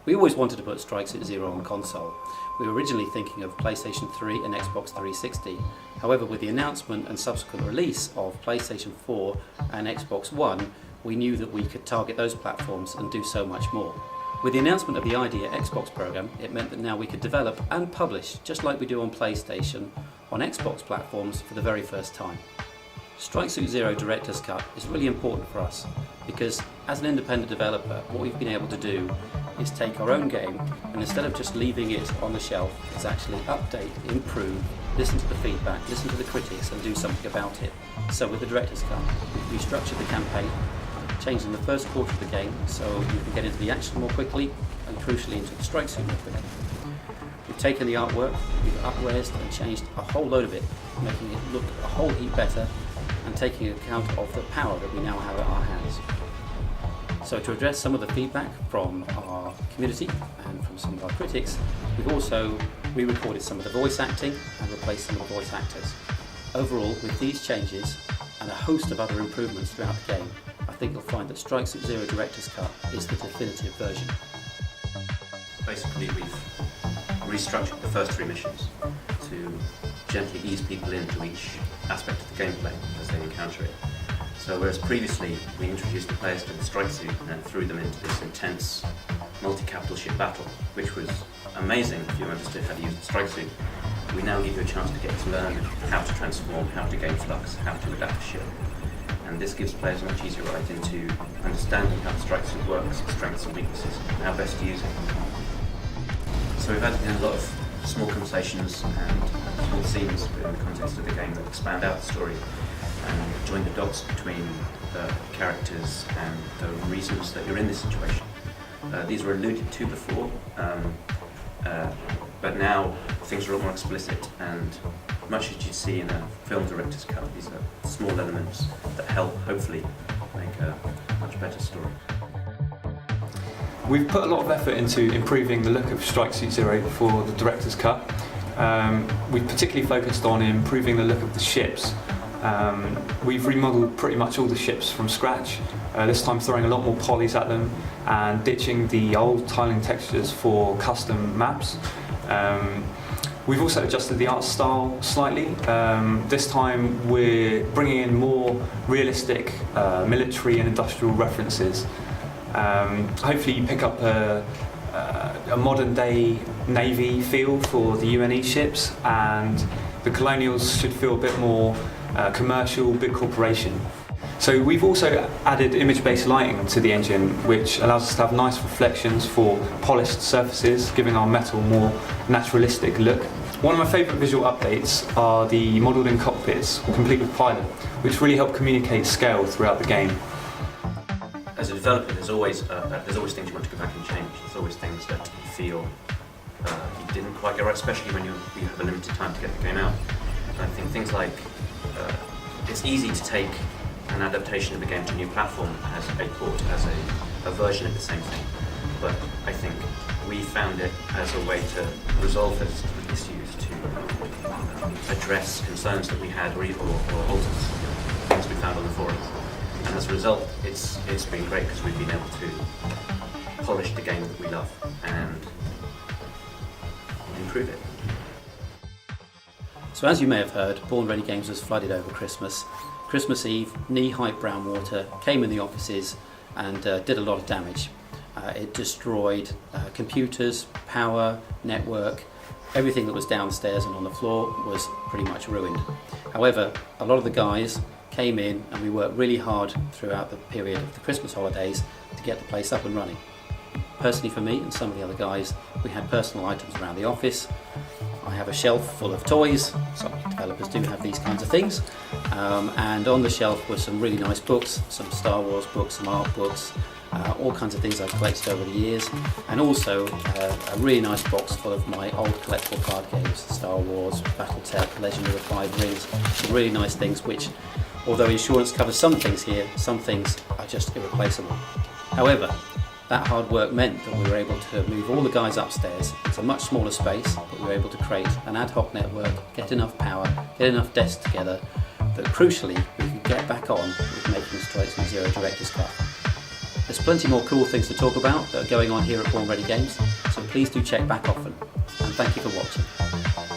We always wanted to put Strike Suit Zero on console. We were originally thinking of PlayStation 3 and Xbox 360. However, with the announcement and subsequent release of PlayStation 4 and Xbox One, we knew that we could target those platforms and do so much more. With the announcement of the IDEA Xbox program, it meant that now we could develop and publish, just like we do on PlayStation, on Xbox platforms for the very first time. Strike Suit Zero Director's Cut is really important for us because as an independent developer, what we've been able to do is take our own game and instead of just leaving it on the shelf, is actually update, improve, listen to the feedback, listen to the critics and do something about it. So with the Director's Cut, we've restructured the campaign, changing the first quarter of the game so you can get into the action more quickly and crucially into the strike suit more quickly. We've taken the artwork, we've up-resed and changed a whole load of it, making it look a whole heap better and taking account of the power that we now have at our hands. So to address some of the feedback from our community and from some of our critics, we've also re-recorded some of the voice acting and replaced some of the voice actors. Overall, with these changes and a host of other improvements throughout the game, I think you'll find that Strike Suit Zero Director's Cut is the definitive version. Basically, we've restructured the first 3 missions to gently ease people into each aspect of the gameplay as they encounter it. So whereas previously we introduced the players to the strike suit and then threw them into this intense multi-capital ship battle, which was amazing if you understood how to use the strike suit, we now give you a chance to get to learn how to transform, how to gain flux, how to adapt the ship. And this gives players a much easier right into understanding how the strike suit works, its strengths and weaknesses, and how best to use it. So we've had a lot of small conversations and small scenes within the context of the game that expand out the story and join the dots between the characters and the reasons that you're in this situation. These were alluded to before, but now things are a lot more explicit and much as you see in a film director's cut, these are small elements that help hopefully make a much better story. We've put a lot of effort into improving the look of Strike Suit Zero for the director's cut. We've particularly focused on improving the look of the ships. We've remodeled pretty much all the ships from scratch, this time throwing a lot more polys at them and ditching the old tiling textures for custom maps. We've also adjusted the art style slightly. This time we're bringing in more realistic military and industrial references. Hopefully you pick up a modern day Navy feel for the UNE ships, and the Colonials should feel a bit more commercial, big corporation. So we've also added image-based lighting to the engine, which allows us to have nice reflections for polished surfaces, giving our metal a more naturalistic look. One of my favourite visual updates are the modelled-in cockpits, complete with pilot, which really help communicate scale throughout the game. As a developer, there's always things you want to go back and change. There's always things that you feel you didn't quite get right, especially when you have a limited time to get the game out. And I think things like it's easy to take an adaptation of the game to a new platform as a port, as a version of the same thing. But I think we found it as a way to resolve those issues, to address concerns that we had or alter things we found on the forums. And as a result, it's been great because we've been able to polish the game that we love and improve it. So as you may have heard, Born Ready Games was flooded over Christmas. Christmas Eve, knee-height brown water came in the offices and did a lot of damage. It destroyed computers, power, network, everything that was downstairs and on the floor was pretty much ruined. However, a lot of the guys came in and we worked really hard throughout the period of the Christmas holidays to get the place up and running. Personally for me and some of the other guys, we had personal items around the office. I have a shelf full of toys, some developers do have these kinds of things, and on the shelf were some really nice books, some Star Wars books, some art books, all kinds of things I've collected over the years, and also a really nice box full of my old collectible card games, Star Wars, Battletech, Legend of the Five Rings, some really nice things which, although insurance covers some things here, some things are just irreplaceable. However, that hard work meant that we were able to move all the guys upstairs. It's a much smaller space, but we were able to create an ad hoc network, get enough power, get enough desks together, that crucially we could get back on with making Strike Suit Zero Director's Cut. There's plenty more cool things to talk about that are going on here at Born Ready Games, so please do check back often. And thank you for watching.